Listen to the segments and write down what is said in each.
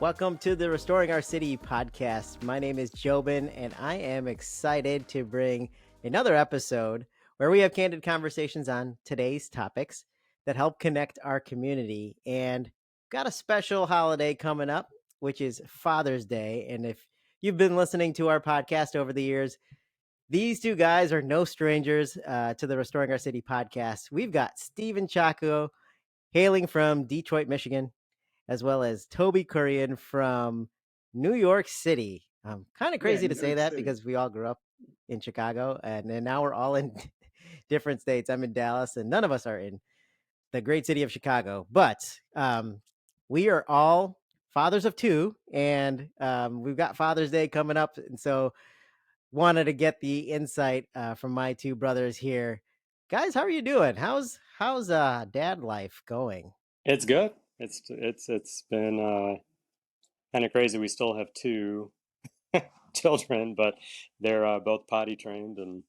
Welcome to the Restoring Our City podcast. My name is Jobin, and I am excited to bring another episode where we have candid conversations on today's topics that help connect our community. And got a special holiday coming up, which is Father's Day. And if you've been listening to our podcast over the years, these two guys are no strangers to the Restoring Our City podcast. We've got Stephen Chaco hailing from Detroit, Michigan, as well as Toby Kurian from New York City. Kind of Yeah, crazy to New say York that City. because we all grew up in Chicago, and then now we're all in different states. I'm in Dallas, and none of us are in the great city of Chicago. But we are all fathers of two, and we've got Father's Day coming up, and so wanted to get the insight from my two brothers here. Guys, how are you doing? How's dad life going? It's good. It's been kind of crazy. We still have two children, but they're both potty trained, and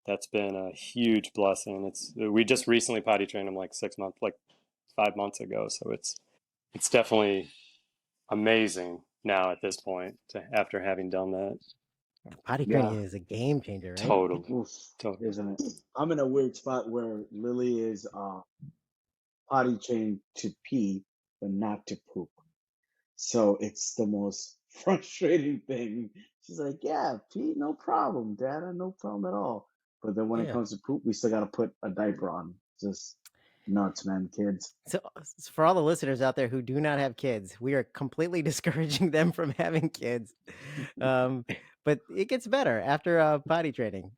that's been a huge blessing. We just recently potty trained them like 6 months, like 5 months ago. So it's definitely amazing now at this point after having done that. Potty training Yeah, is a game changer, right? Totally, oof, totally. isn't it? I'm in a weird spot where Lily is potty trained to pee, but not to poop. So it's the most frustrating thing. She's like, "Yeah, pee, no problem, Dad, no problem at all." But then when it Yeah. comes to poop, we still got to put a diaper on. Just nuts, man, kids. So for all the listeners out there who do not have kids, we are completely discouraging them from having kids. Um, but it gets better after potty training.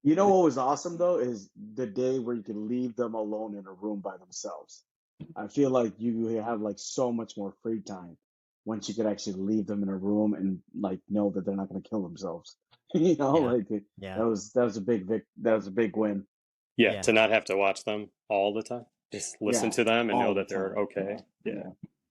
You know Th- what was awesome though is the day where you can leave them alone in a room by themselves. I feel like you have like so much more free time once you could actually leave them in a room and like know that they're not going to kill themselves. You know, yeah, like yeah, that was a that was a big win. Yeah, yeah. to not have to watch them all the time. Just listen Yeah, to them and know all the that they're time. okay. Yeah.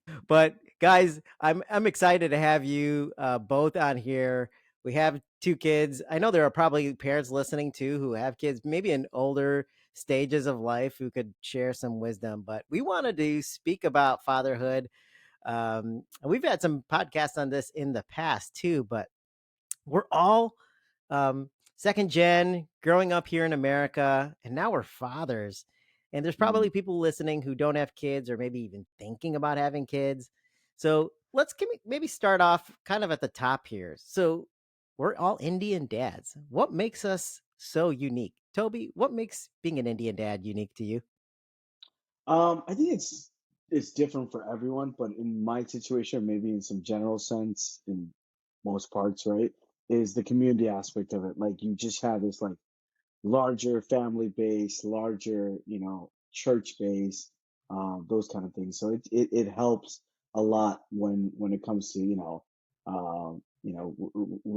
Yeah. But guys, I'm excited to have you both on here. We have two kids. I know there are probably parents listening too who have kids, maybe in older stages of life, who could share some wisdom. But we wanted to speak about fatherhood. We've had some podcasts on this in the past too, but we're all second gen growing up here in America, and now we're fathers. And there's Mm. probably people listening who don't have kids or maybe even thinking about having kids. So can we maybe start off kind of at the top here. So we're all Indian dads. What makes us so unique? Toby, what makes being an Indian dad unique to you? I think it's different for everyone, but in my situation, maybe in some general sense, in most parts, right, is the community aspect of it. Like you just have this like larger family base, larger, church base, those kind of things. So it helps a lot when it comes to,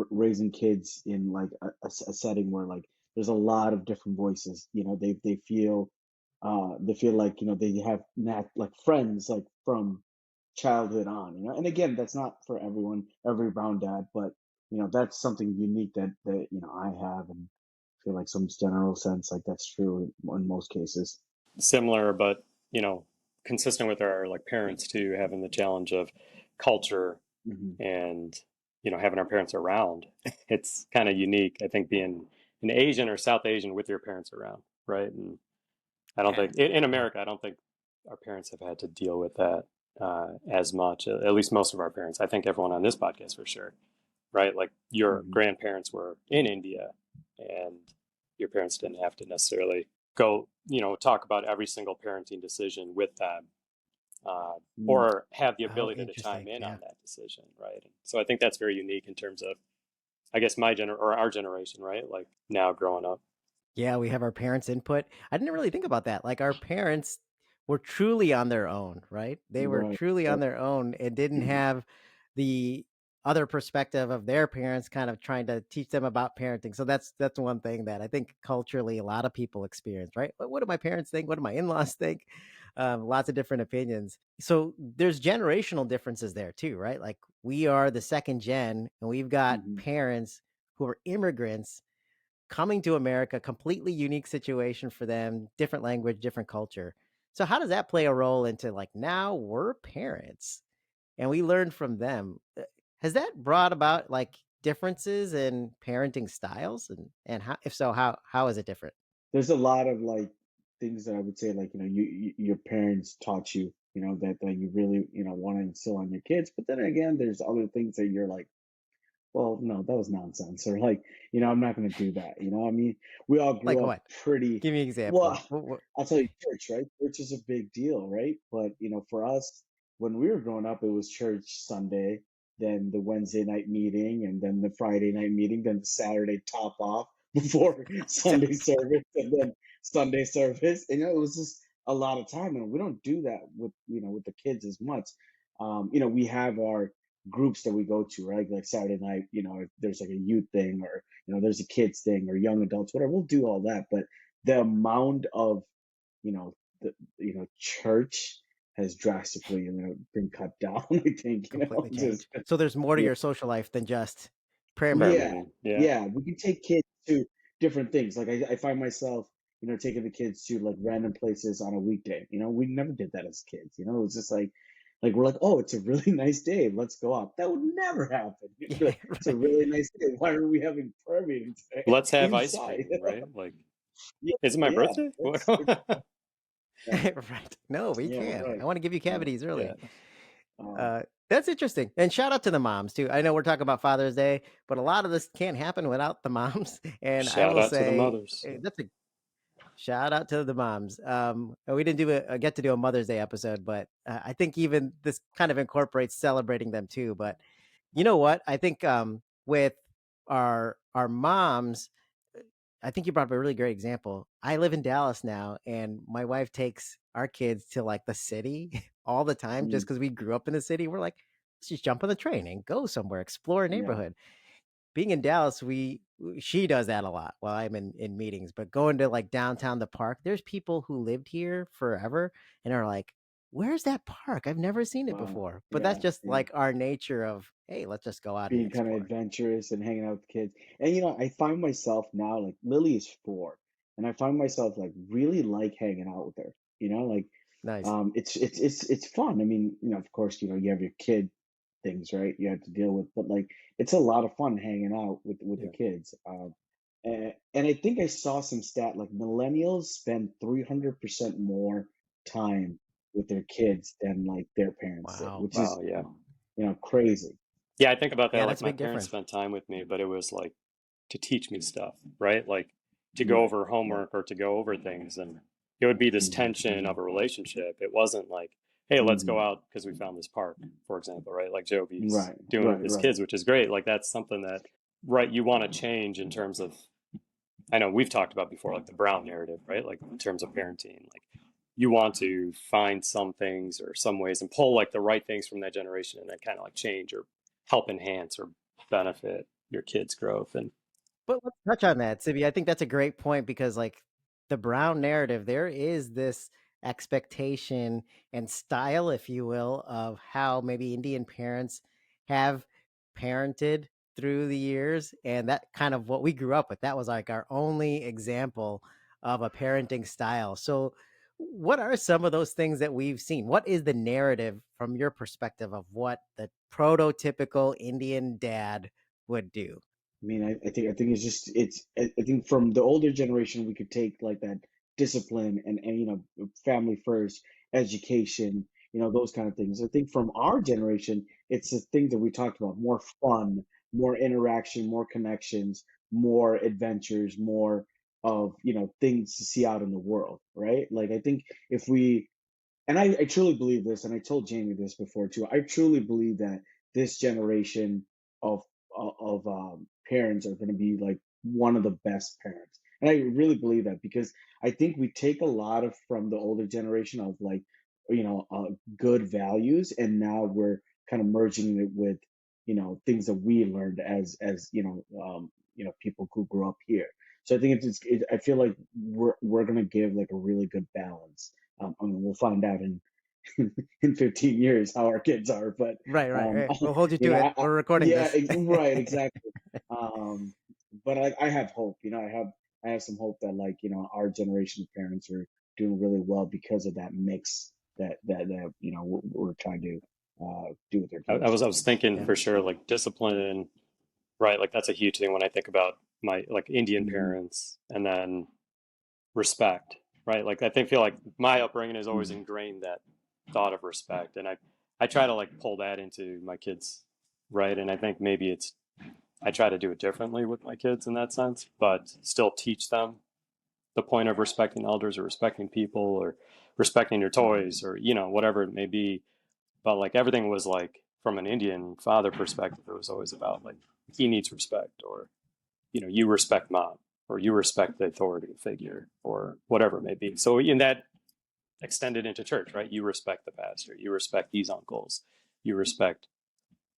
raising kids in like a setting where like there's a lot of different voices. They feel like, they have not like friends like from childhood on, and again, that's not for everyone, every brown dad, but that's something unique that I have, and feel like some general sense like that's true in most cases. Similar, but consistent with our like parents too, having the challenge of culture Hmm. and having our parents around. It's kind of unique, I think, being an Asian or South Asian with your parents around, right? And I don't Yeah. think in Yeah. America, I don't think our parents have had to deal with that as much. At least most of our parents. I think everyone on this podcast for sure, right? Like your Hmm. grandparents were in India, and your parents didn't have to necessarily go, talk about every single parenting decision with them, uh, Mm. or have the Oh, ability to chime interesting. in Yeah. on that decision, right? And so I think that's very unique in terms of, I guess, or our generation, right? Like now growing up. Yeah, we have our parents' input. I didn't really think about that. Like our parents were truly on their own, right? They were Right. truly on Yep. their own and didn't have the other perspective of their parents kind of trying to teach them about parenting. So that's one thing that I think culturally a lot of people experience, right? What do my parents think? What do my in-laws think? Lots of different opinions. So there's generational differences there too, right? Like we are the second gen and we've got Hmm. parents who are immigrants coming to America, completely unique situation for them, different language, different culture. So how does that play a role into like now we're parents? and we learn from them. Has that brought about like differences in parenting styles, and how, if so, how is it different? There's a lot of like things that I would say like your parents taught you, that you really want to instill on your kids. But then again, there's other things that you're like, well, no, that was nonsense, or like, I'm not going to do that. I mean, we all Like grew up what? pretty Give me an example. well. I'll tell you, church, right? Church is a big deal, right? But for us, when we were growing up, it was church Sunday, then the Wednesday night meeting, and then the Friday night meeting, then the Saturday top off before Sunday service, and then Sunday service. And it was just a lot of time, and we don't do that with the kids as much. We have our groups that we go to, right? Like Saturday night, if there's like a youth thing, or there's a kids thing, or young adults, whatever, we'll do all that. But the amount of you know church has drastically been cut down. I think Completely just change. So there's more to yeah, your social life than just prayer Prayer meeting. yeah, meeting. Yeah. yeah. We can take kids to different things. Like I find myself taking the kids to like random places on a weekday. We never did that as kids. It was just like we're like, oh, it's a really nice day, let's go out. That would never happen. You'd be Yeah, like, it's a right. really nice day, why are we having prayer meeting today Let's have ice inside? cream, right? Like, Yeah, is it my yeah, birthday? it's yeah, Right. No, we yeah, can. right. I want to give you Yeah. cavities Yeah. early. Um, Uh, that's interesting. And shout out to the moms too. I know we're talking about Father's Day, but a lot of this can't happen without the moms. And I Shout will out to the say mothers. that's a shout out to the moms. We didn't do get to do a Mother's Day episode, but I think even this kind of incorporates celebrating them too. But you know what? I think with our moms, I think you brought up a really great example. I live in Dallas now, and my wife takes our kids to like the city all the time just mm, because we grew up in the city. We're like, let's just jump on the train and go somewhere, explore a yeah. neighborhood. Being in Dallas, she does that a lot while I'm in meetings. But going to like downtown the park, there's people who lived here forever and are like, "Where's that park? I've never seen it Wow. before." But Yeah. that's just Yeah. like our nature of, hey, let's just go out and Being kind of explore. adventurous and hanging out with kids. And I find myself now, like Lily is 4, and I find myself like really like hanging out with her. Like Nice. it's fun. I mean, of course, you have your kid things, right? You have to deal with, but like it's a lot of fun hanging out with the Yeah. kids. And I think I saw some stat like millennials spend 300% more time with their kids than like their parents did, Wow. which is Wow. Yeah. crazy. Yeah. I think about that. Yeah, Like, that's a my big parents difference. spent time with me, but it was like to teach me stuff, right? Like to go Right, over right. homework or to go over things. And it would be this Hmm. tension of a relationship. It wasn't like, hey, let's go Hmm. out because we found this park, for example, right? Like Joby's Right, doing with right, his right. kids, which is great. Like, that's something that, right, you want to change in terms of, I know we've talked about before, like the Brown narrative, right? Like in terms of parenting, like you want to find some things or some ways and pull like the right things from that generation and then kind of like change or help enhance or benefit your kids' growth. And But let's touch on that, Sibby. I think that's a great point because, like, the Brown narrative, there is this expectation and style, if you will, of how maybe Indian parents have parented through the years. And that kind of what we grew up with, that was like our only example of a parenting style. So, what are some of those things that we've seen? What is the narrative from your perspective of what the prototypical Indian dad would do? I mean, I think it's just I think from the older generation we could take like that discipline and family first, education, those kind of things. I think from our generation, it's the things that we talked about: more fun, more interaction, more connections, more adventures, more of things to see out in the world, right? Like I think if we and I truly believe this, and I told Jamie this before too. I truly believe that this generation of parents are going to be like one of the best parents, and I really believe that because I think we take a lot of from the older generation of like good values, and now we're kind of merging it with things that we learned as people who grew up here. So I think I feel like we're going to give like a really good balance. I mean, we'll find out in in 15 years how our kids are, but Right, right, um, right. We'll hold you to it. We're recording yeah, this. right, exactly. Um, but I have hope. I have some hope that like our generation of parents are doing really well because of that mix that we're trying to. do with their I kids. was thinking Yeah. for sure, like discipline, right? Like that's a huge thing when I think about my like Indian Mhm. parents, and then respect, right? Like feel like my upbringing has always Mhm. ingrained that thought of respect, and I try to like pull that into my kids, right? And I think maybe I try to do it differently with my kids in that sense, but still teach them the point of respecting elders or respecting people or respecting your toys or whatever it may be. But like everything was like from an Indian father perspective, it was always about like he needs respect, or you respect mom, or you respect the authority figure, or whatever it may be. So in that extended into church, right? You respect the pastor, you respect these uncles, you respect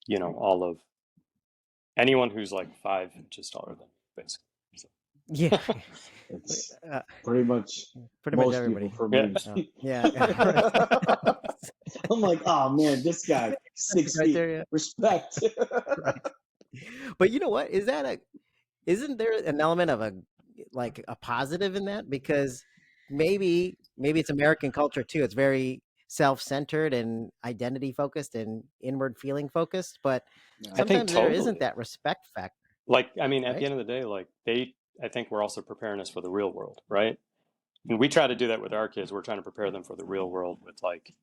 all of anyone who's like 5 inches taller than you, basically. So, Yeah. It's Uh, pretty much pretty much most people everybody. for yeah. me. Yeah. Right. I'm like, oh man, this guy 6 feet. Criteria. Respect. Right. But you know what? Isn't there an element of a positive in that? Because maybe it's American culture too. It's very self-centered and identity focused and inward feeling focused, but Yeah. I think sometimes there isn't totally. that respect factor, Like, I mean, at the right? end of the day, like I think we're also preparing us for the real world, right? And we try to do that with our kids. We're trying to prepare them for the real world with like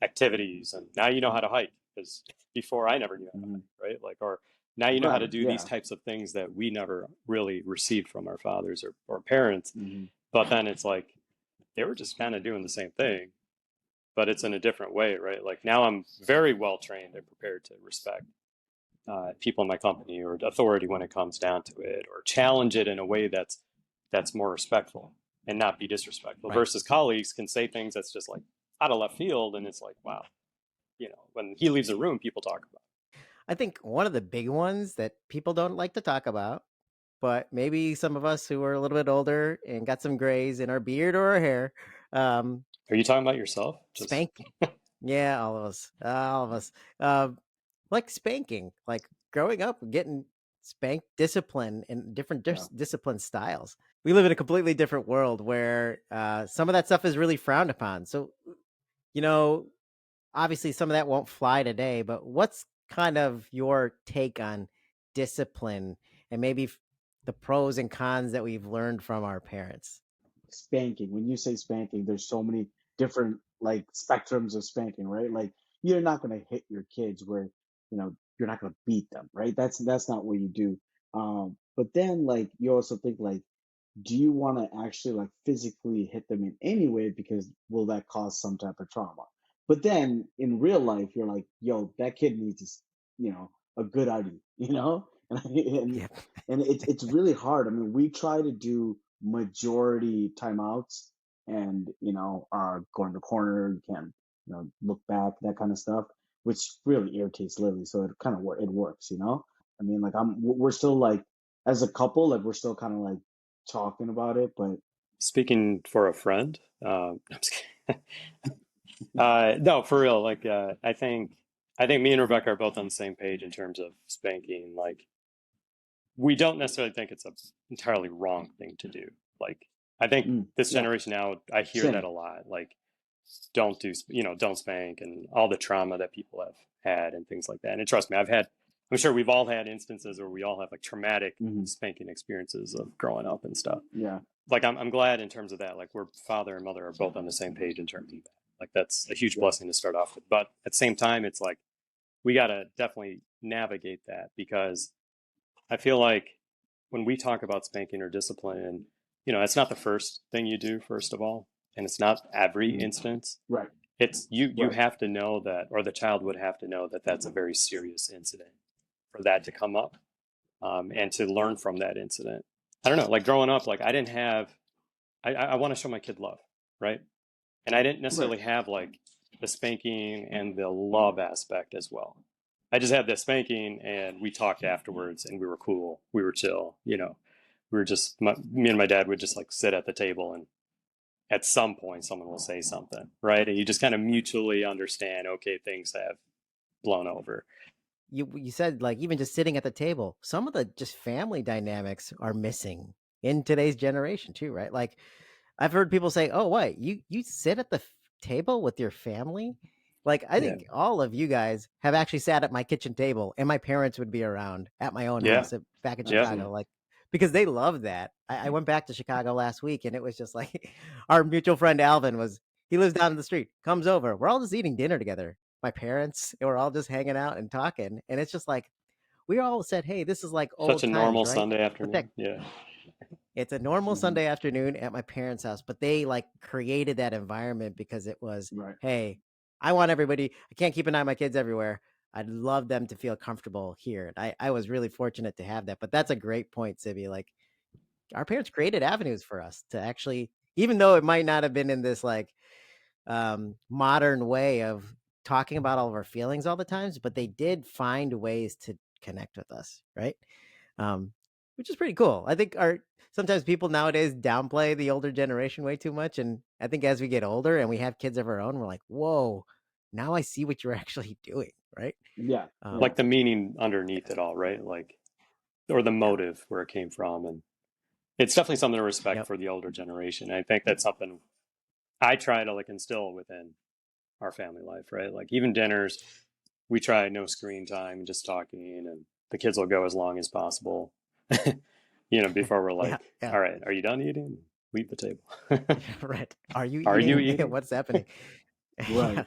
activities, and now you know how to hike, because before I never knew how to Mhm. hike, right? Like, or now you know how to Right. do these Yeah. types of things that we never really received from our fathers or parents. Mhm. But then it's like they were just kind of doing the same thing, but it's in a different way, right? Like now I'm very well trained and prepared to respect people in my company or authority when it comes down to it, or challenge it in a way that's more respectful and not be disrespectful. Right. Versus colleagues can say things that's just like out of left field, and it's like, wow, when he leaves a room, people talk about I think one of the big ones that people don't like to talk about, but maybe some of us who are a little bit older and got some grays in our beard or our hair, um, it. Are you talking about yourself? Just spanking. Yeah, all of us. All of us. Like spanking, like growing up, getting spanked, discipline in different Yeah. discipline styles. We live in a completely different world where some of that stuff is really frowned upon. So, you know, obviously some of that won't fly today, but what's kind of your take on discipline and maybe the pros and cons that we've learned from our parents? Spanking. When you say spanking, there's so many different like spectrums of spanking, right? Like you're not gonna hit your kids where, you're not gonna beat them, right? That's not what you do. But then like you also think like, do you want to actually like physically hit them in any way, because will that cause some type of trauma? But then in real life you're like, yo, that kid needs a good ID, and Yeah. it's really hard. I mean, we try to do majority timeouts, and go in the corner, you can't look back, that kind of stuff, which really irritates Lily, so it kind of it works. I mean, like we're still like, as a couple, like we're still kind of like talking about it, but speaking for a friend. I'm just kidding. No, for real. Like, I think me and Rebecca are both on the same page in terms of spanking. Like, we don't necessarily think it's a entirely wrong thing to do. Like, I think this yeah, generation now, I hear that same. a lot. Like, don't spank, and all the trauma that people have had and things like that. And trust me, I'm sure we've all had instances where we all have like traumatic Hmm. spanking experiences of growing up and stuff. Yeah, Like, I'm glad in terms of that. Like, we're father and mother are both on the same page in terms of that. Like, that's a huge yeah, blessing to start off with. But at the same time, it's like we got to definitely navigate that, because I feel like when we talk about spanking or discipline, it's not the first thing you do, first of all, and it's not every hmm, instance. right, It's you right, have to know that, or the child would have to know that that's a very serious incident for that to come up, and to learn from that incident. I don't know, like growing up, like I didn't have, I want to show my kid love, right? And I didn't right. necessarily have like the spanking and the love aspect as well. I just had the spanking, and we talked afterwards, and we were cool, we were chill, we were just me and my dad would just like sit at the table, and at some point someone will say something, right? And you just kind of mutually understand, okay, things have blown over. You said like even just sitting at the table, some of the just family dynamics are missing in today's generation too, right? Like I've heard people say, "Oh, what? You sit at the table with your family?" Like, I Yeah. think all of you guys have actually sat at my kitchen table, and my parents would be around at my own Yeah. house back in Yeah. Chicago, like because they love that. I went back to Chicago last week, and it was just like our mutual friend Alvin he lives down the street, comes over. We're all just eating dinner together. My parents, and we're all just hanging out and talking, and it's just like we all said, "Hey, this is like Such old a times, normal right?" Sunday But that afternoon. Yeah. it's a normal Mhm. Sunday afternoon at my parents' house, but they like created that environment because it was, Right. hey, I want everybody, I can't keep an eye on my kids everywhere. I'd love them to feel comfortable here. And I was really fortunate to have that. But that's a great point, Sibby. Like our parents created avenues for us to actually, even though it might not have been in this like modern way of talking about all of our feelings all the times, but they did find ways to connect with us, right? um, which is pretty cool. I think our sometimes people nowadays downplay the older generation way too much, and I think as we get older and we have kids of our own, we're like, whoa, now I see what you're actually doing, right? Yeah. Yeah. Like the meaning underneath it all, right? Like, or the Yeah. motive where it came from. And it's definitely something to respect Yep. for the older generation. I think that's something I try to like instill within our family life, right? Like even dinners, we try no screen time and just talking, and the kids will go as long as possible, before we're Yeah. like, Yeah. all right, are you done eating? Leave the table. Right. Are you Are you eating? eating? What's happening? Right. Yeah.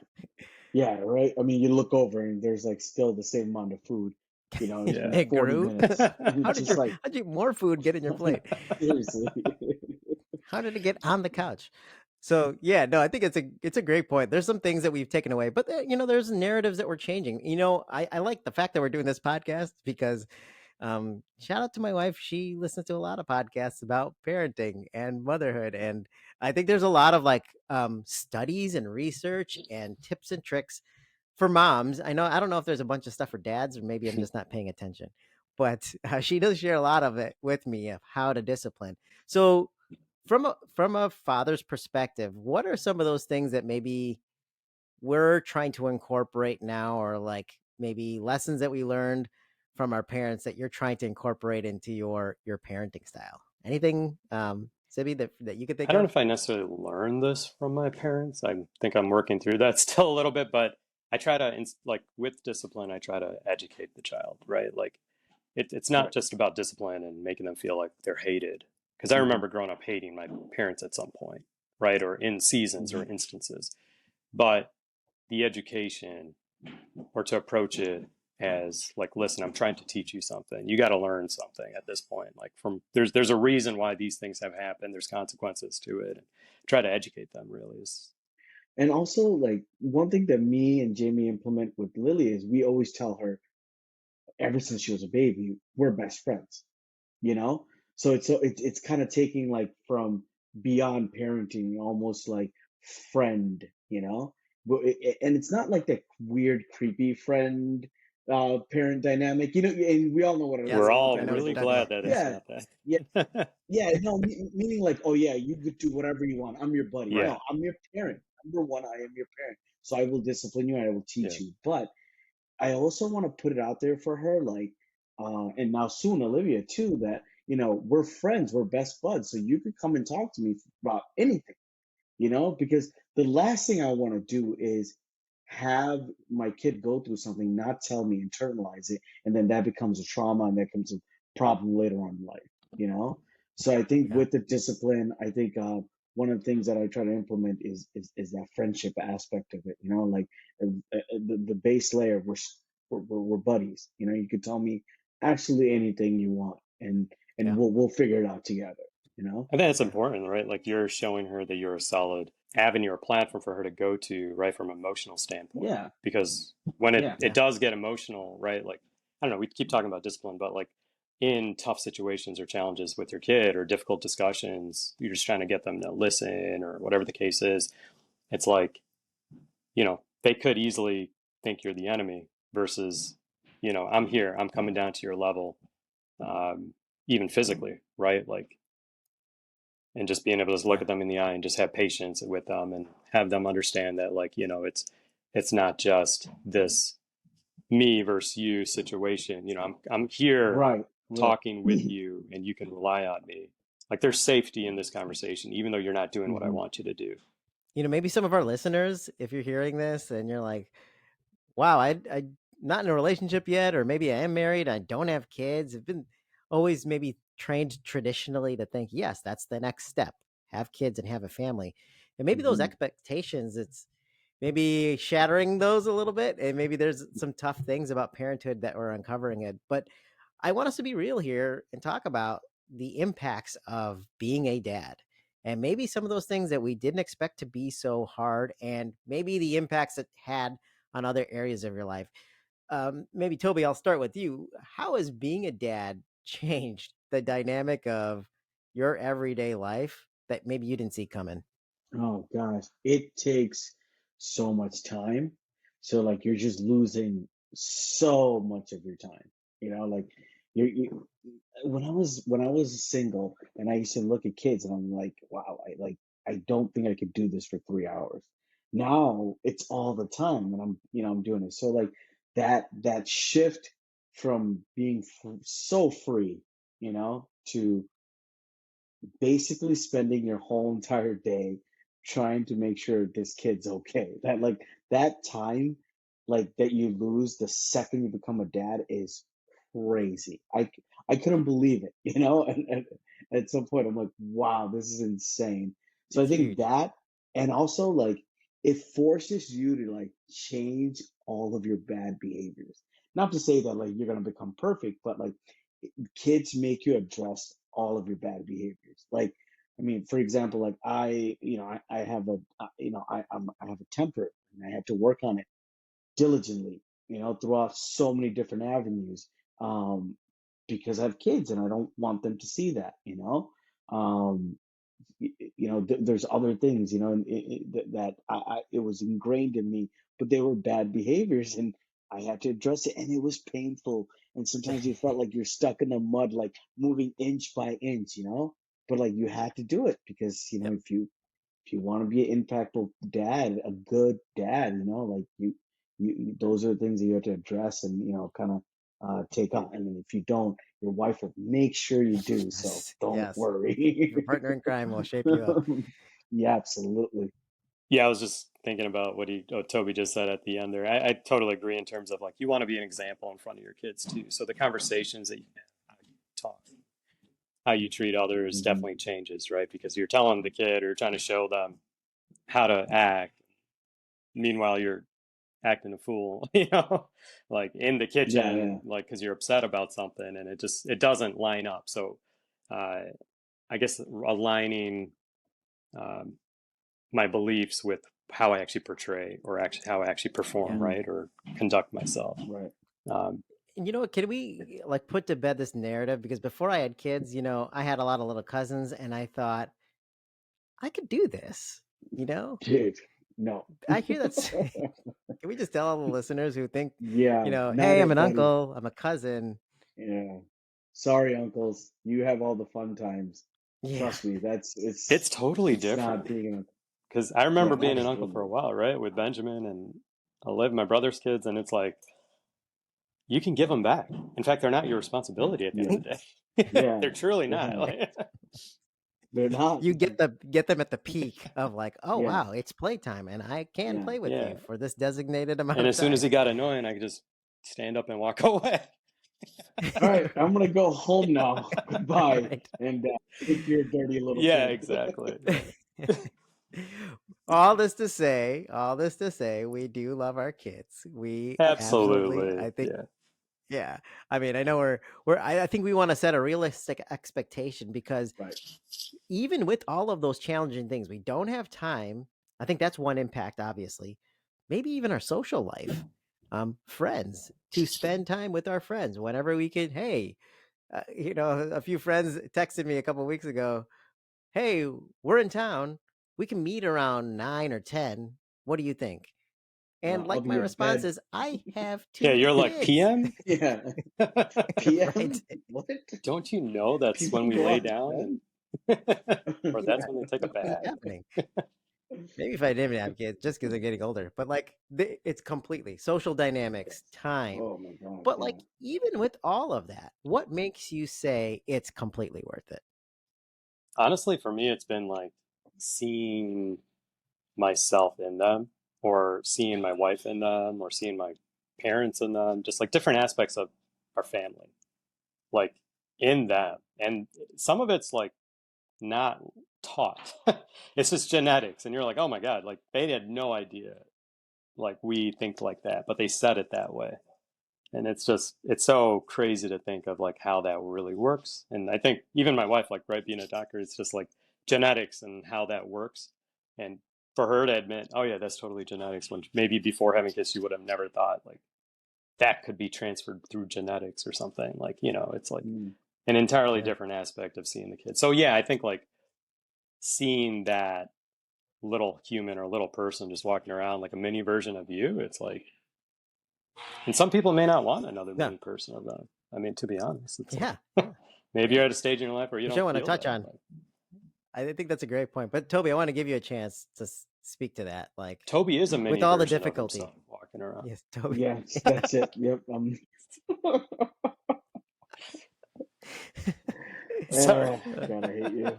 Yeah. Right. I mean, you look over and there's like still the same amount of food. It's Yeah. been It 40 grew. minutes, and How it's did just your like, how did you more food get in your plate? seriously. How did it get on the couch? So yeah, no, I think it's a great point. There's some things that we've taken away, but there's narratives that we're changing. I like the fact that we're doing this podcast because shout out to my wife. She listens to a lot of podcasts about parenting and motherhood, and I think there's a lot of like studies and research and tips and tricks for moms. I don't know if there's a bunch of stuff for dads, or maybe I'm just not paying attention. But she does share a lot of it with me of how to discipline. So from a father's perspective, what are some of those things that maybe we're trying to incorporate now, or like maybe lessons that we learned from our parents that you're trying to incorporate into your parenting style? Anything, Sibby, that you could I think don't know of? if I necessarily learned this from my parents. I think I'm working through that still a little bit, but I try to, like with discipline, I try to educate the child, right? Like it's not Right. just about discipline and making them feel like they're hated. Because I Hmm. remember growing up hating my parents at some point, right? Or in seasons or Hmm. instances. But the education, or to approach it as like, listen, I'm trying to teach you something. You got to learn something at this point. Like there's a reason why these things have happened. There's consequences to it. And try to educate them really is And also, like, one thing that me and Jamie implement with Lily is we always tell her ever since she was a baby, we're best friends, you know? So it's kind of taking like from beyond parenting, almost like friend, you know? And it's not like that weird, creepy friend parent dynamic, and we all know what we're Yes, a all I know what dynamic you're really is. talking glad about. that it's Yeah, not yeah, that. yeah, no, meaning like, oh yeah, you could do whatever you want. I'm your buddy. Yeah. No, I'm your parent. Number one, I am your parent. So I will discipline you and I will Yeah. teach you. But I also want to put it out there for her, like, and now soon Olivia too, that we're friends, we're best buds, so you could come and talk to me about anything, because the last thing I want to do is have my kid go through something, not tell me, internalize it, and then that becomes a trauma and that becomes a problem later on in life, you know? So I think Yeah. with the discipline, I think one of the things that I try to implement is that friendship aspect of it, like the base layer, we're buddies, you could tell me absolutely anything you want, and Yeah. we'll figure it out together. I think it's Yeah. important, right? Like you're showing her that you're a solid avenue or platform for her to go to, right, from an emotional standpoint. Yeah, Because when it, yeah, it Yeah. does get emotional, right? Like, I don't know, we keep talking about discipline, but like in tough situations or challenges with your kid or difficult discussions, you're just trying to get them to listen or whatever the case is. It's like, they could easily think you're the enemy versus, I'm here, I'm coming down to your level, even physically, right? Like, and just being able to just look Yeah. at them in the eye and just have patience with them and have them understand that like it's not just this me versus you situation. I'm here right, right. talking with you and you can rely on me. Like there's safety in this conversation even though you're not doing what I Hmm. want you to do. maybe some of our listeners, if you're hearing this and you're like, wow, I not in a relationship yet, or maybe I am married, I don't have kids. I've been always maybe trained traditionally to think, yes, that's the next step. Have kids and have a family. And maybe those Hmm. expectations, it's maybe shattering those a little bit. And maybe there's some tough things about parenthood that we're uncovering it. But I want us to be real here and talk about the impacts of being a dad. And maybe some of those things that we didn't expect to be so hard, and maybe the impacts it had on other areas of your life. Maybe Toby, I'll start with you. How has being a dad changed the dynamic of your everyday life that maybe you didn't see coming? Oh gosh, it takes so much time. So like you're just losing so much of your time. Like you when I was single and I used to look at kids and I'm like, wow, I don't think I could do this for 3 hours. Now it's all the time and I'm doing it. So like that shift from being so free, to basically spending your whole entire day trying to make sure this kid's okay. That time that you lose the second you become a dad is crazy. I couldn't believe it, and at some point I'm like, wow, this is insane. So I It's think huge. that, and also like it forces you to like change all of your bad behaviors. Not to say that like you're gonna become perfect, but like kids make you address all of your bad behaviors. Like, I mean, for example, like I have a, I have a temper and I have to work on it diligently, throughout so many different avenues, um, because I have kids and I don't want them to see that. Um, there's other things, that it was ingrained in me, but they were bad behaviors, and I had to address it, and it was painful. And sometimes you felt like you're stuck in the mud, like moving inch by inch, but like you had to do it because Yep. if you want to be an impactful dad, a good dad, like those are the things that you have to address and kind of take on. And then if you don't, your wife will make sure you do. So Yes. don't Yes. Your worry. partner in crime will shape you up. Yeah, absolutely. Yeah, I was just thinking about what Toby just said at the end there. I totally agree in terms of like you want to be an example in front of your kids too. So the conversations that you have, how you talk, how you treat others Hmm. definitely changes, right? Because you're telling the kid or trying to show them how to act. Meanwhile, you're acting a fool, like in the Yeah, yeah. kitchen, like because you're upset about something and it doesn't line up. So uh, I guess aligning um, my beliefs with how I actually portray or actually how I actually perform, Yeah. Hmm. right, or conduct myself. Right. Um, And you know what? Can we like put to bed this narrative? Because before I had kids, I had a lot of little cousins, and I thought I could do this. You know, Dude, no. I hear that. Can we just tell all the listeners who think, Yeah, not hey, I'm an everybody. uncle, I'm a cousin. Yeah. Sorry, uncles. You have all the fun times. Yeah. Trust me, it's totally it's not different being an uncle. because I remember Yeah, being an uncle for a absolutely. while, right, with Benjamin and I lived my brother's kids, and it's like you can give them back. In fact, they're not your responsibility at the end Yeah. of the day. Yeah. They're truly They're not. not. Like, They're not. You get them at the peak of like, oh Yeah. wow, it's playtime, and I can Yeah. play with yeah. you for this designated amount And of as soon as time. it got annoying, I could just stand up and walk away. All right, I'm gonna go home now. Goodbye. Right. And take your dirty little Yeah, kid. exactly. Yeah. All this to say, we do love our kids. We absolutely, Absolutely. I think, Yeah. yeah. I mean, I know I think we want to set a realistic expectation, because Right. even with all of those challenging things, we don't have time. I think that's one impact, obviously. Maybe even our social life, friends, to spend time with our friends whenever we could. Hey, a few friends texted me a couple weeks ago. Hey, we're in town. We can meet around 9 or 10. What do you think? And I'll like my be in response bed. is, I have Yeah, two you're like kids. PM? Yeah. Right. PM? What? Don't you know that's People when we go lay out to down bed? and or that's when they take a Be bath? happening. Maybe if I didn't have kids, just because they're getting older. But like, it's completely social dynamics, time. Oh my God, But like, yeah. even with all of that, what makes you say it's completely worth it? Honestly, for me, it's been like seeing myself in them, or seeing my wife in them, or seeing my parents in them, just like different aspects of our family, like in them. And some of it's like not taught. It's just genetics. And you're like, oh my God, like they had no idea like we think like that, but they said it that way. And it's so crazy to think of like how that really works. And I think even my wife, like, right, being a doctor, it's just like genetics and how that works. And for her to admit, oh yeah, that's totally genetics, when maybe before having kids, she would have never thought like that could be transferred through genetics or something. Like, it's like Mm. an entirely Yeah. different aspect of seeing the kid. So yeah, I think like seeing that little human or little person just walking around like a mini version of you, it's like, and some people may not want another No. mini person of them. I mean, to be honest, it's Yeah. like, maybe you're at a stage in your life where you Which I don't want to feel touch that. on. Like, I think that's a great point. But Toby, I want to give you a chance to speak to that. Like Toby is a with mini all the version of difficulty. himself walking around. Yes, Toby. Yes, that's it. Yep. Sorry. Oh God, I hate you.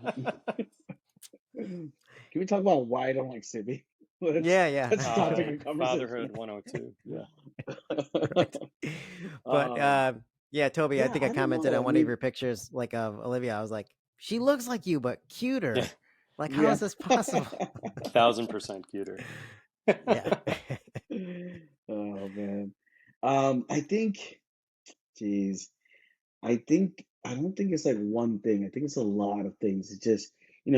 Can we talk about why I don't like Sibby? Yeah. That's a topic of Fatherhood conversation. 102. Yeah. Right. But yeah, Toby, I Yeah, think I I don't commented know. on I one of mean, your pictures, like of Olivia. I was like, she looks like you, but Yeah. cuter. Like, how yeah. is this possible? 1,000% cuter. Yeah. Oh man. I think, geez, I don't think it's like one thing. I think it's a lot of things. It's just,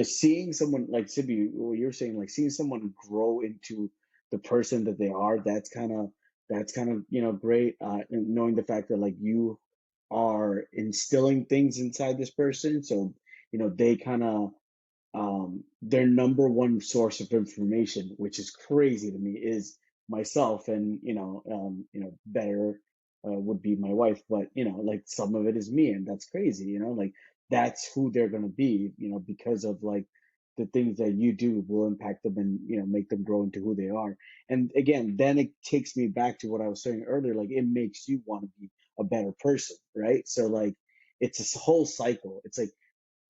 seeing someone like Sibi, what you're saying, like seeing someone grow into the person that they are, that's kind of, great. And knowing the fact that like you are instilling things inside this person. So, they kind of their number one source of information, which is crazy to me, is myself, and better would be my wife, but like some of it is me, and that's crazy. Like that's who they're gonna be, because of like the things that you do will impact them and make them grow into who they are. And again, then it takes me back to what I was saying earlier. Like it makes you want to be a better person, right? So like it's this whole cycle. It's like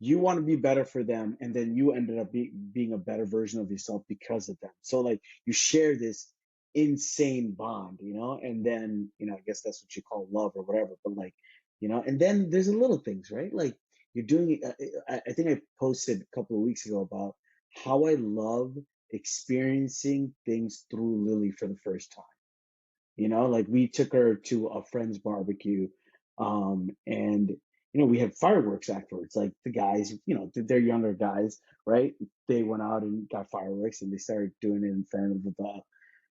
you want to be better for them, and then you ended up being a better version of yourself because of them. So like you share this insane bond, and then I guess that's what you call love or whatever, but like and then there's the little things, right? Like you're doing I think I posted a couple of weeks ago about how I love experiencing things through Lily for the first time. Like we took her to a friend's barbecue, and we had fireworks afterwards. Like the guys, they're younger guys, right? They went out and got fireworks, and they started doing it in front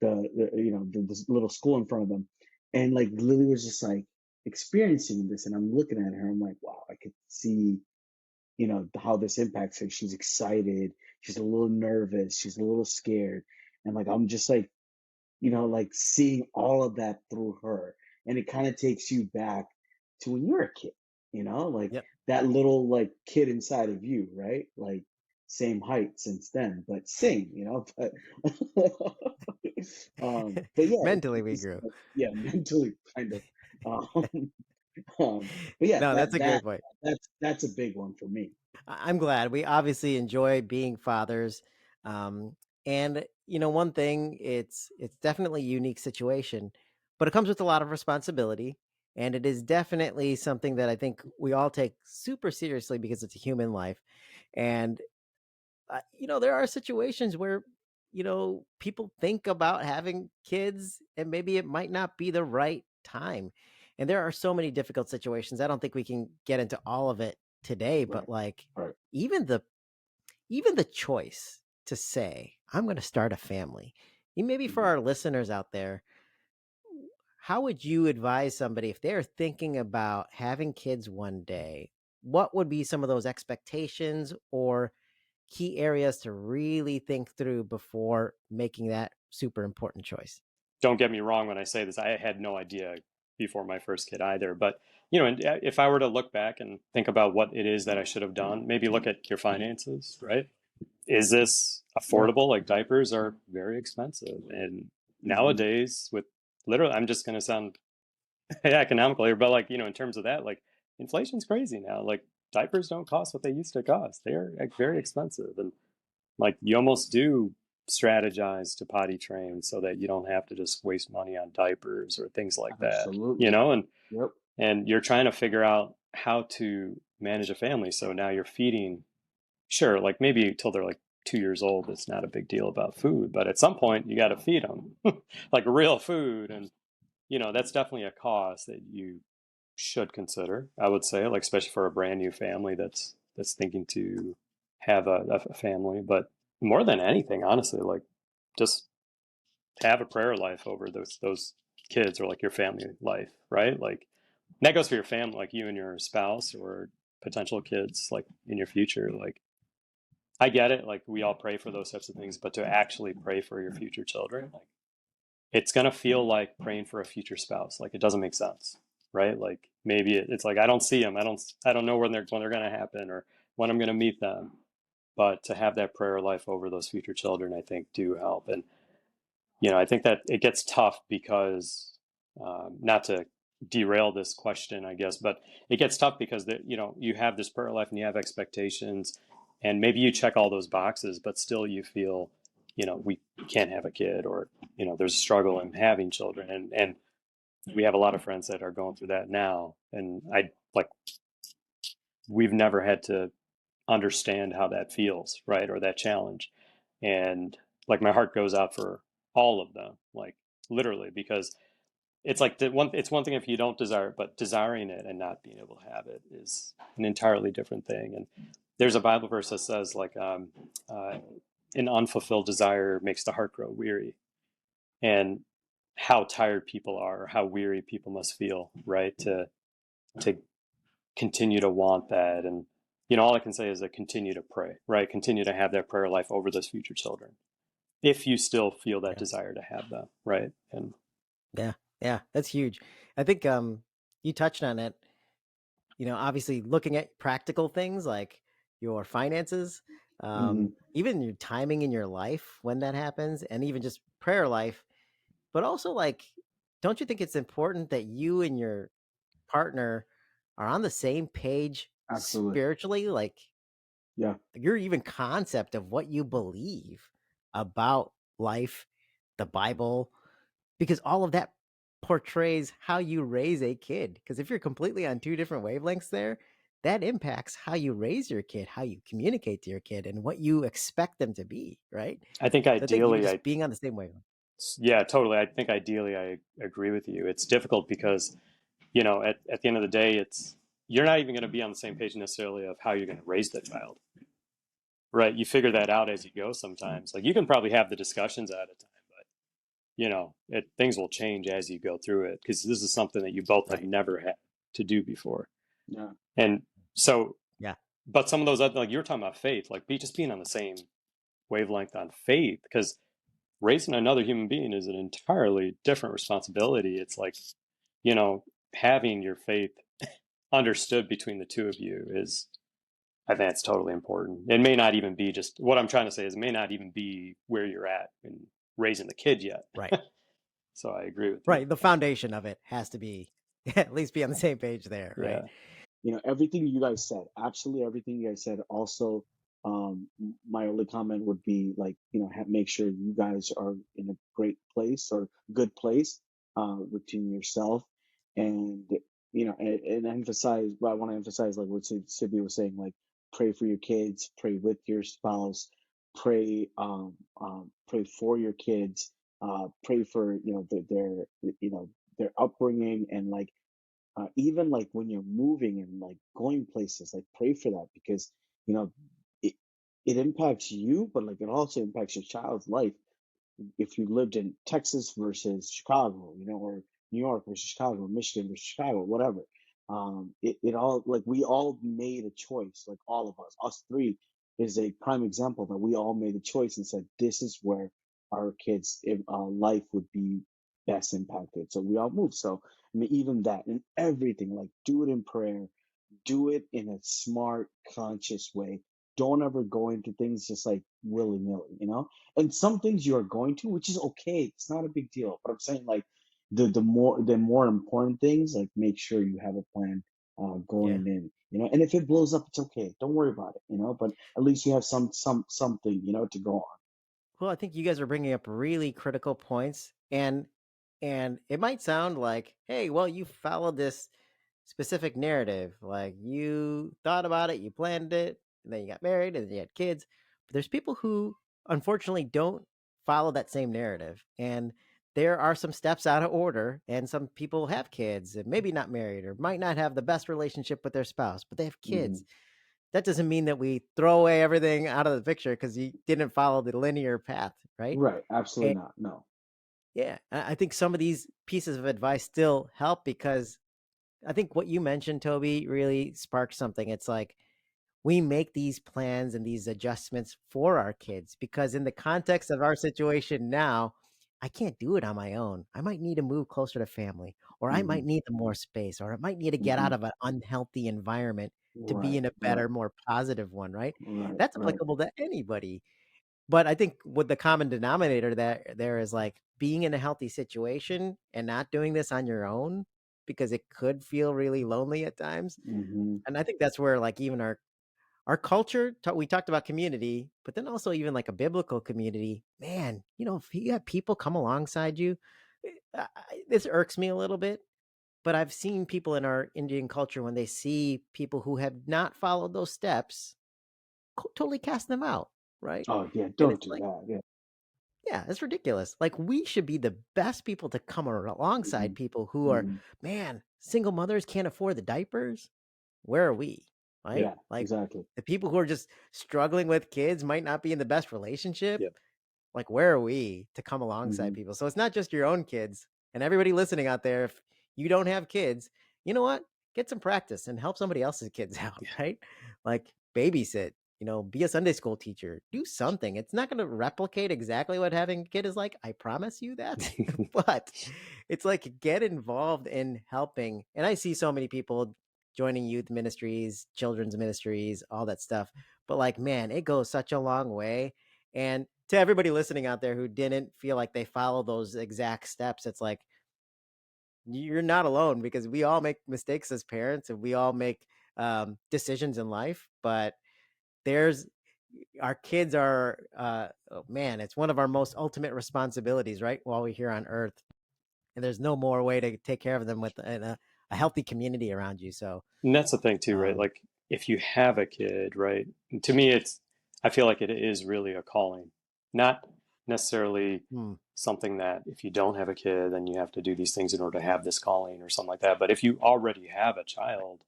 of this little school in front of them. And like Lily was just like experiencing this, and I'm looking at her. I'm like, wow, I could see, how this impacts her. She's excited. She's a little nervous. She's a little scared. And like I'm just like like seeing all of that through her. And it kind of takes you back to when you were a kid, like Yep. that little like kid inside of you, right? Like same height since then, but same, but but yeah, Mentally, we it's grew. yeah, mentally kind of. Um, but yeah, No, that's that a great that point. that's a big one for me. I'm glad. We obviously enjoy being fathers. Um, and one thing, it's definitely a unique situation, but it comes with a lot of responsibility. And it is definitely something that I think we all take super seriously because it's a human life. And there are situations where, people think about having kids and maybe it might not be the right time. And there are so many difficult situations. I don't think we can get into all of it today, Right, but like right. even the choice to say, I'm going to start a family. Maybe for Mhm. our listeners out there, how would you advise somebody if they're thinking about having kids one day? What would be some of those expectations or key areas to really think through before making that super important choice? Don't get me wrong when I say this. I had no idea before my first kid either. But, if I were to look back and think about what it is that I should have done, maybe look at your finances, right? Is this Yeah. affordable? Like diapers are very expensive. And Hmm. nowadays, with literally, I'm just going to sound economical here, but like, in terms of that, like inflation's crazy now. Like diapers don't cost what they used to cost. They're like very expensive. And like you almost do strategize to potty train so that you don't have to just waste money on diapers or things like that, Absolutely. Yep. and you're trying to figure out how to manage a family. So now you're feeding, sure, like maybe until they're like 2 years old, it's not a big deal about food, but at some point you got to feed them like real food. And, that's definitely a cost that you should consider, I would say, like, especially for a brand new family that's thinking to have a family. But more than anything, honestly, like, just have a prayer life over those kids, or like your family life, right? Like, that goes for your family, like you and your spouse or potential kids, like in your future. Like, I get it, like we all pray for those types of things, but to actually pray for your future children, like, it's gonna feel like praying for a future spouse. Like, it doesn't make sense, right? Like, maybe it's like, I don't see them, I don't know when they're gonna happen or when I'm gonna meet them. But to have that prayer life over those future children, I think, do help. And I think that it gets tough because, not to derail this question, I guess, but it gets tough because you have this prayer life and you have expectations, and maybe you check all those boxes, but still you feel, we can't have a kid, or there's a struggle in having children, and we have a lot of friends that are going through that now, and we've never had to understand how that feels, right, or that challenge. And like, my heart goes out for all of them, like, literally, because it's one thing if you don't desire it, but desiring it and not being able to have it is an entirely different thing. And there's a Bible verse that says, like, an unfulfilled desire makes the heart grow weary. And how tired people are, or how weary people must feel, right, to continue to want that. And all I can say is that continue to pray, right? Continue to have that prayer life over those future children, if you still feel that Yeah. desire to have them, right? And Yeah, that's huge. I think you touched on it. Obviously looking at practical things like your finances, Hmm. even your timing in your life when that happens, and even just prayer life. But also, like, don't you think it's important that you and your partner are on the same page Absolutely. spiritually? Like, Yeah. your even concept of what you believe about life, the Bible, because all of that portrays how you raise a kid. Because if you're completely on two different wavelengths there, that impacts how you raise your kid, how you communicate to your kid, and what you expect them to be, right? I think So I think even ideally, just being on the same wavelength. yeah, totally. I think ideally I agree with you. It's difficult because, at the end of the day, you're not even going to be on the same page necessarily of how you're going to raise the child, right? You figure that out as you go sometimes. Like, you can probably have the discussions at a time, but, things will change as you go through it, because this is something that you both have Right. never had to do before. Yeah. And so, Yeah. but some of those other, like you were talking about faith, like, just being on the same wavelength on faith, because raising another human being is an entirely different responsibility. It's like, having your faith understood between the two of you is, I think it's totally important. It may not even be, just what I'm trying to say is, it may not even be where you're at in raising the kid yet. Right. So I agree with you. Right. The foundation of it has to be at least be on the same page there, right? Yeah. Everything you guys said, absolutely everything you guys said. Also, my only comment would be, like, make sure you guys are in a great place or good place within yourself, and and emphasize. But I want to emphasize, like what Sibby was saying, like, pray for your kids, pray with your spouse, pray for your kids, pray for their upbringing, and like, even like when you're moving and like going places, like, pray for that, because you know it it impacts you, but like it also impacts your child's life. If you lived in Texas versus Chicago, or New York versus Chicago, Michigan versus Chicago, whatever. It all, like, we all made a choice, like all of us three is a prime example that we all made a choice and said this is where our kids' life would be best impacted. So we all moved. So I mean, even that and everything, like, do it in prayer, do it in a smart, conscious way. Don't ever go into things just like willy nilly. And some things you are going to, which is okay. It's not a big deal. But I'm saying, like, the more important things, like, make sure you have a plan Yeah. going in. And if it blows up, it's okay. Don't worry about it. But at least you have something to go on. Well, I think you guys are bringing up really critical points, and it might sound like, hey, well, you followed this specific narrative, like you thought about it, you planned it, and then you got married, and then you had kids. But there's people who unfortunately don't follow that same narrative, and there are some steps out of order, and some people have kids and maybe not married or might not have the best relationship with their spouse, but they have Hmm. kids. That doesn't mean that we throw away everything out of the picture because you didn't follow the linear path, right? Right. And Absolutely not. No. yeah, I think some of these pieces of advice still help because I think what you mentioned, Toby, really sparked something. It's like we make these plans and these adjustments for our kids because, in the context of our situation now, I can't do it on my own. I might need to move closer to family, or I Hmm. might need more space, or I might need to get Hmm. out of an unhealthy environment to be Right. in a Right. better, more positive one, right? Right. That's Right. applicable to anybody. But I think with the common denominator that there is like being in a healthy situation and not doing this on your own because it could feel really lonely at times. Hmm. And I think that's where like even our culture we talked about community, but then also even like a biblical community, man, if you have people come alongside you, this irks me a little bit, but I've seen people in our Indian culture when they see people who have not followed those steps, totally cast them out, right? Oh yeah. And Don't it's do like, that. Yeah. yeah, it's ridiculous. Like we should be the best people to come alongside Hmm. people who are, Hmm. man, single mothers can't afford the diapers. Where are we? Right? Yeah. Like Exactly. the people who are just struggling with kids might not be in the best relationship. Yep. Like where are we to come alongside Hmm. people? So it's not just your own kids and everybody listening out there. If you don't have kids, you know what? Get some practice and help somebody else's kids out, right? Like babysit, be a Sunday school teacher, do something. It's not going to replicate exactly what having a kid is like. I promise you that. But it's like get involved in helping. And I see so many people joining youth ministries, children's ministries, all that stuff. But like, man, it goes such a long way. And to everybody listening out there who didn't feel like they followed those exact steps, it's like you're not alone because we all make mistakes as parents and we all make decisions in life. But there's our kids are, oh man, it's one of our most ultimate responsibilities, right? While we're here on Earth, and there's no more way to take care of them with a healthy community around you. So, And that's the thing too, right? um, Like if you have a kid, right? To me, I feel like it is really a calling, not necessarily hmm, something that if you don't have a kid, then you have to do these things in order to have this calling or something like that. But if you already have a child,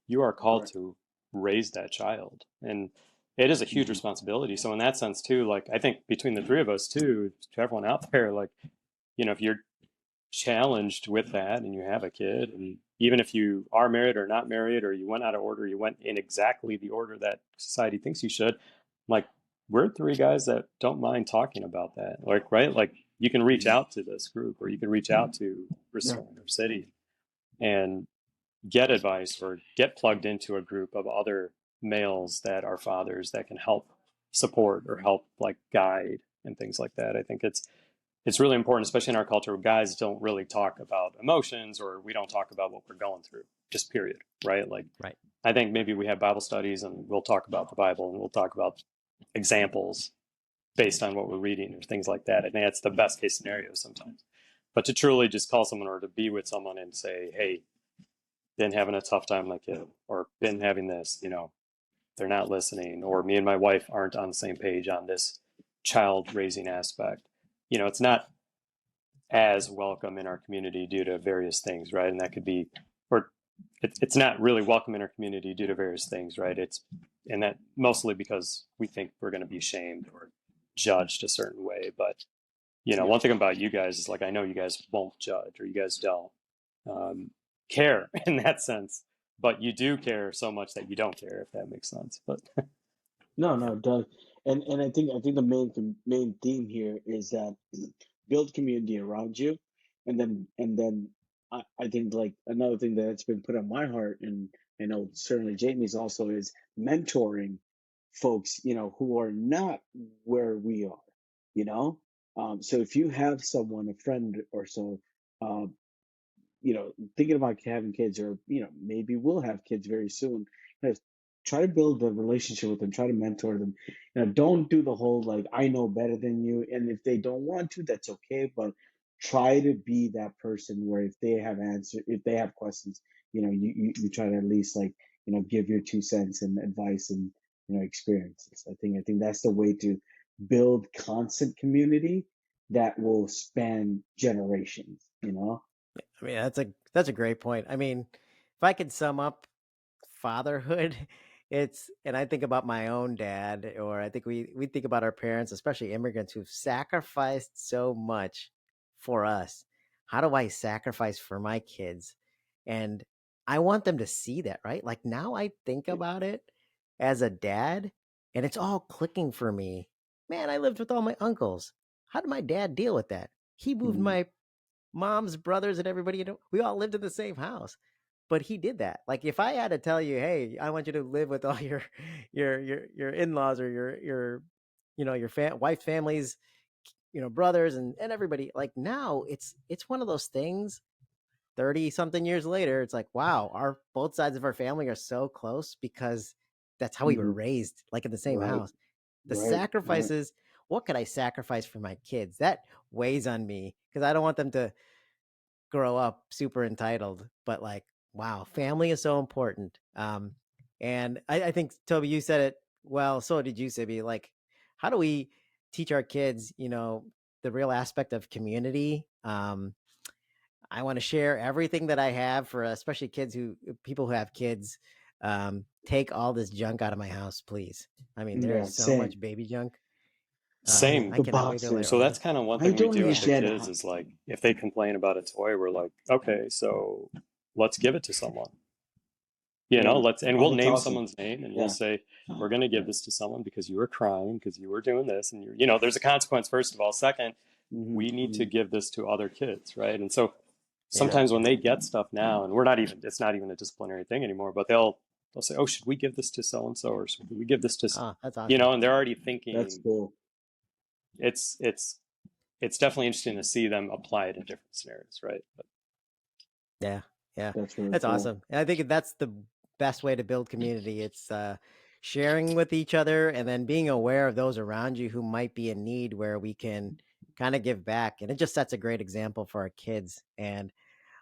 you are called Correct. to raise that child. And it is a huge Hmm. responsibility. So in that sense too, like I think between the three of us too, to everyone out there, like, if you're challenged with that and you have a kid, and even if you are married or not married, or you went out of order, you went in exactly the order that society thinks you should, like we're three guys that don't mind talking about that, like, right, like you can reach Hmm. out to this group or you can reach out to Yeah. Restore or City and get advice or get plugged into a group of other males that are fathers that can help support or help like guide and things like that. I think it's really important, especially in our culture where guys don't really talk about emotions or we don't talk about what we're going through, just period, right? Like, right. I think maybe we have Bible studies and we'll talk about the Bible and we'll talk about examples based on what we're reading or things like that. I think that's the best case scenario sometimes. But to truly just call someone or to be with someone and say, hey, been having a tough time with my kid or been having this, they're not listening, or me and my wife aren't on the same page on this child raising aspect. It's not as welcome in our community due to various things, right? And that could be, or it's not really welcome in our community due to various things, right? And that mostly because we think we're going to be shamed or judged a certain way. But, Yeah. one thing about you guys is like, I know you guys won't judge or you guys don't care in that sense, but you do care so much that you don't care, if that makes sense. But No, no, it does. And I think the main theme here is that build community around you, and then I think like another thing that's been put on my heart, and I know certainly Jamie's also, is mentoring folks, who are not where we are, you know. So if you have someone, a friend or so, uh, thinking about having kids, or maybe we'll have kids very soon, try to build a relationship with them, try to mentor them. Don't do the whole like I know better than you. And if they don't want to, that's okay. But try to be that person where if they have questions, you try to at least like, give your 2 cents and advice and experiences. I think that's the way to build constant community that will span generations. I mean, that's a great point. I mean, if I could sum up fatherhood, and I think about my own dad, or I think we think about our parents, especially immigrants who've sacrificed so much for us. How do I sacrifice for my kids? And I want them to see that, right? Like now I think about it as a dad, and it's all clicking for me. Man, I lived with all my uncles. How did my dad deal with that? He moved Mhm. my mom's brothers and everybody, we all lived in the same house. But he did that. Like if I had to tell you, hey, I want you to live with all your in-laws or your wife's families, brothers and everybody, like now it's one of those things 30 something years later, it's like, wow, our both sides of our family are so close because that's how we were Mhm. raised, like in the same Right, house. The right, right. sacrifices, what could I sacrifice for my kids? That weighs on me because I don't want them to grow up super entitled, but like, wow, family is so important. And I think Toby, you said it well. So did you, Sibby. Like, how do we teach our kids, the real aspect of community? I want to share everything that I have for especially people who have kids. Take all this junk out of my house, please. I mean, there Yeah, is so same. much baby junk. Same. I The cannot wait to later So boxes. that's on. kind of one I thing we don't do with Yeah. the understand kids how. is like if they complain about a toy, we're like, okay, so let's give it to someone. Yeah. And Oh, we'll that's name awesome. someone's name and we'll Yeah. say, we're going to give this to someone because you were crying, because you were doing this, and there's a consequence, first of all. Second, Hmm. we need to Hmm. give this to other kids, right? And so Yeah. sometimes when they get stuff now, and it's not even a disciplinary thing anymore, but they'll say, oh, should we give this to so and so, or should we give this to, Oh, that's awesome. and they're already That's thinking. cool. It's definitely interesting to see them apply it in different scenarios, right? But Yeah, yeah, That's really that's cool. awesome. And I think that's the best way to build community. It's sharing with each other and then being aware of those around you who might be in need, where we can kind of give back. And it just sets a great example for our kids. And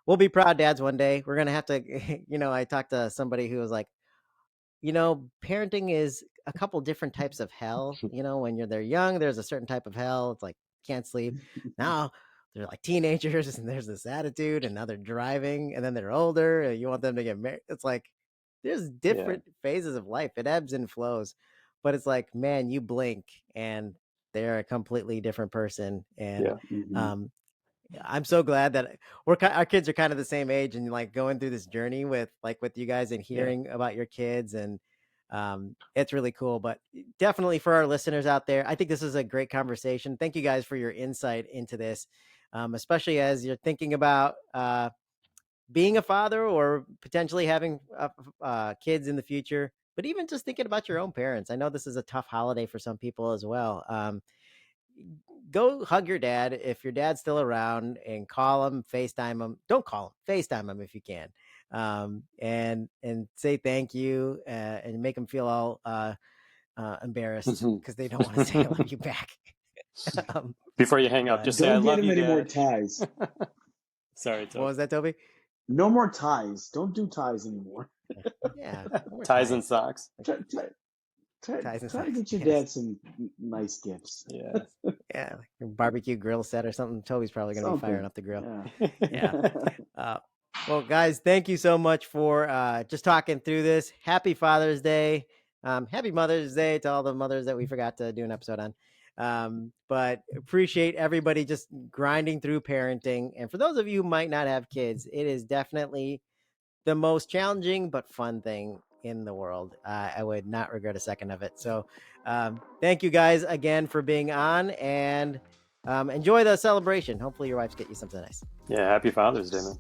we'll be proud dads one day. We're gonna have to, I talked to somebody who was like, parenting is a couple different types of hell. When they're young, there's a certain type of hell. It's like can't sleep. Now they're like teenagers and there's this attitude, and now they're driving, and then they're older and you want them to get married. It's like there's yeah, different phases of life. It ebbs and flows. But it's like, man, you blink and they're a completely different person. And yeah. Hmm. um I'm so glad that our kids are kind of the same age and like going through this journey with you guys and Yeah. hearing about your kids, and it's really cool. But definitely for our listeners out there, I think this is a great conversation. Thank you guys for your insight into this, especially as you're thinking about being a father or potentially having kids in the future. But even just thinking about your own parents, I know this is a tough holiday for some people as well. Go hug your dad if your dad's still around, and call him, FaceTime him. Don't call him, FaceTime him if you can, and say thank you, and make them feel all embarrassed because they don't want to say I love you back. um, Before you hang up, but just say, I Don't get love him you, any more Dad. ties. Sorry, what Toby. was that, Toby? No more ties. Don't do ties anymore. Yeah, no more Ties and ties. socks. Try, try, try, Ties and try to socks. get your Yes. dad some nice gifts. Yeah. Yeah, like a barbecue grill set or something. Toby's probably going to be firing Something. up the grill. Yeah. Yeah. Well, guys, thank you so much for just talking through this. Happy Father's Day. Happy Mother's Day to all the mothers that we forgot to do an episode on. But appreciate everybody just grinding through parenting. And for those of you who might not have kids, it is definitely the most challenging but fun thing in the world. I would not regret a second of it. So thank you guys again for being on, and enjoy the celebration. Hopefully your wives get you something nice. Yeah. Happy Father's Day, man.